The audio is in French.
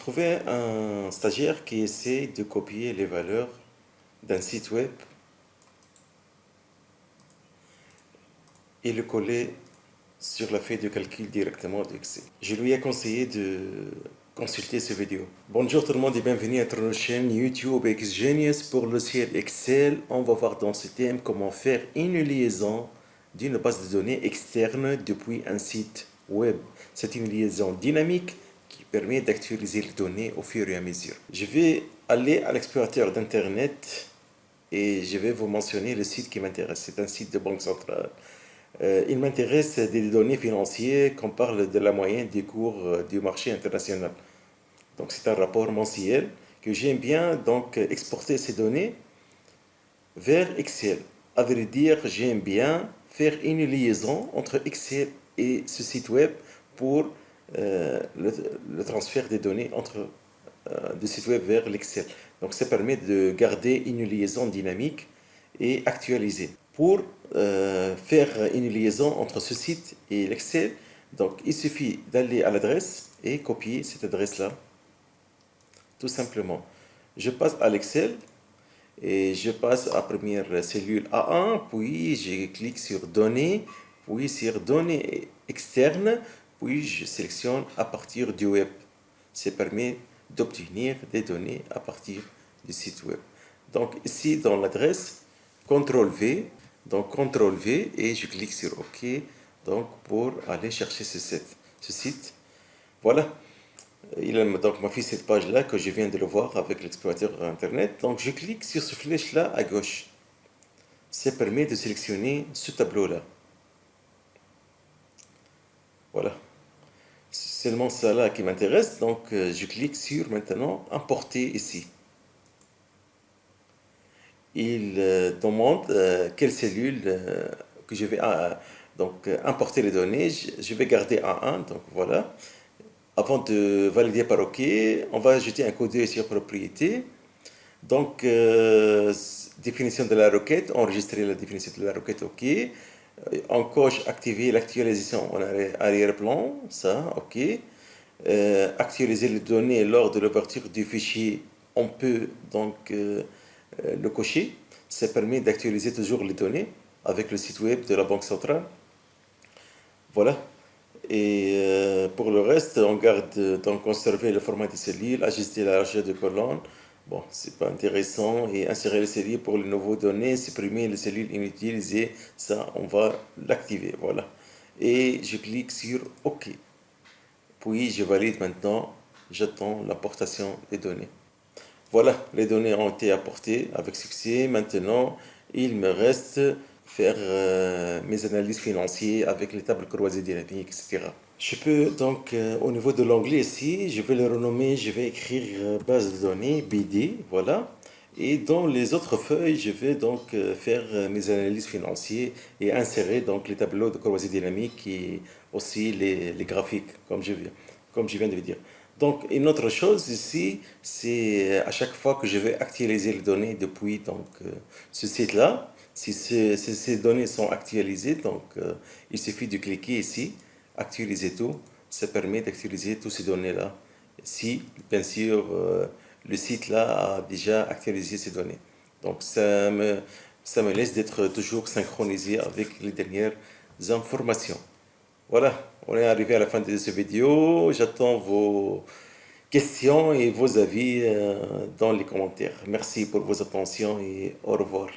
trouvais un stagiaire qui essaie de copier les valeurs d'un site web et le coller sur la feuille de calcul directement d'Excel. Je lui ai conseillé de consulter cette vidéo. Bonjour tout le monde et bienvenue à notre chaîne YouTube XGenius pour le ciel Excel. On va voir dans ce thème comment faire une liaison d'une base de données externe depuis un site web. C'est une liaison dynamique qui permet d'actualiser les données au fur et à mesure. Je vais aller à l'explorateur d'internet et je vais vous mentionner le site qui m'intéresse. C'est un site de banque centrale. Il m'intéresse des données financières qu'on parle de la moyenne des cours du marché international. Donc c'est un rapport mensuel que j'aime bien donc exporter ces données vers Excel. À vrai dire, j'aime bien faire une liaison entre Excel et ce site web pour le transfert des données entre du site web vers l'Excel. Donc ça permet de garder une liaison dynamique et actualisée. Pour faire une liaison entre ce site et l'Excel, donc il suffit d'aller à l'adresse et copier cette adresse-là, tout simplement. Je passe à l'Excel et je passe à la première cellule A1, puis je clique sur Données, puis sur Données externes, puis je sélectionne à partir du web. Ça permet d'obtenir des données à partir du site web. Donc ici dans l'adresse, CTRL V, donc CTRL V et je clique sur OK donc pour aller chercher ce site. Voilà. Il donc m'a fait cette page-là que je viens de le voir avec l'explorateur Internet. Donc je clique sur ce flèche-là à gauche. Ça permet de sélectionner ce tableau-là. Voilà. C'est seulement ça là qui m'intéresse. Donc je clique sur maintenant Importer ici. Il demande quelle cellule que je vais donc importer les données. Je vais garder A1. Donc voilà. Avant de valider par OK, on va ajouter un code sur propriété. Donc, définition de la requête, enregistrer la définition de la requête, OK. On coche activer l'actualisation en arrière-plan, ça, OK. Actualiser les données lors de l'ouverture du fichier, on peut donc le cocher. Ça permet d'actualiser toujours les données avec le site web de la Banque centrale. Voilà. Et pour le reste, on garde donc conserver le format des cellules, ajuster la largeur de colonne. Bon, c'est pas intéressant. Et insérer les cellules pour les nouveaux données, supprimer les cellules inutilisées. Ça, on va l'activer. Voilà. Et je clique sur OK. Puis je valide maintenant. J'attends l'importation des données. Voilà, les données ont été apportées avec succès. Maintenant, il me reste faire mes analyses financières avec les tables croisées dynamiques, etc. Je peux donc, au niveau de l'onglet ici, je vais le renommer, je vais écrire base de données, BD, voilà. Et dans les autres feuilles, je vais donc faire mes analyses financières et insérer donc les tableaux de croisée dynamique et aussi les graphiques, comme je viens de le dire. Donc, une autre chose ici, c'est à chaque fois que je vais actualiser les données depuis donc, ce site-là, si ces données sont actualisées, donc il suffit de cliquer ici, actualiser tout, ça permet d'actualiser toutes ces données-là. Si, bien sûr, le site-là a déjà actualisé ces données. Donc, ça me laisse d'être toujours synchronisé avec les dernières informations. Voilà, on est arrivé à la fin de cette vidéo. J'attends vos questions et vos avis dans les commentaires. Merci pour vos attentions et au revoir.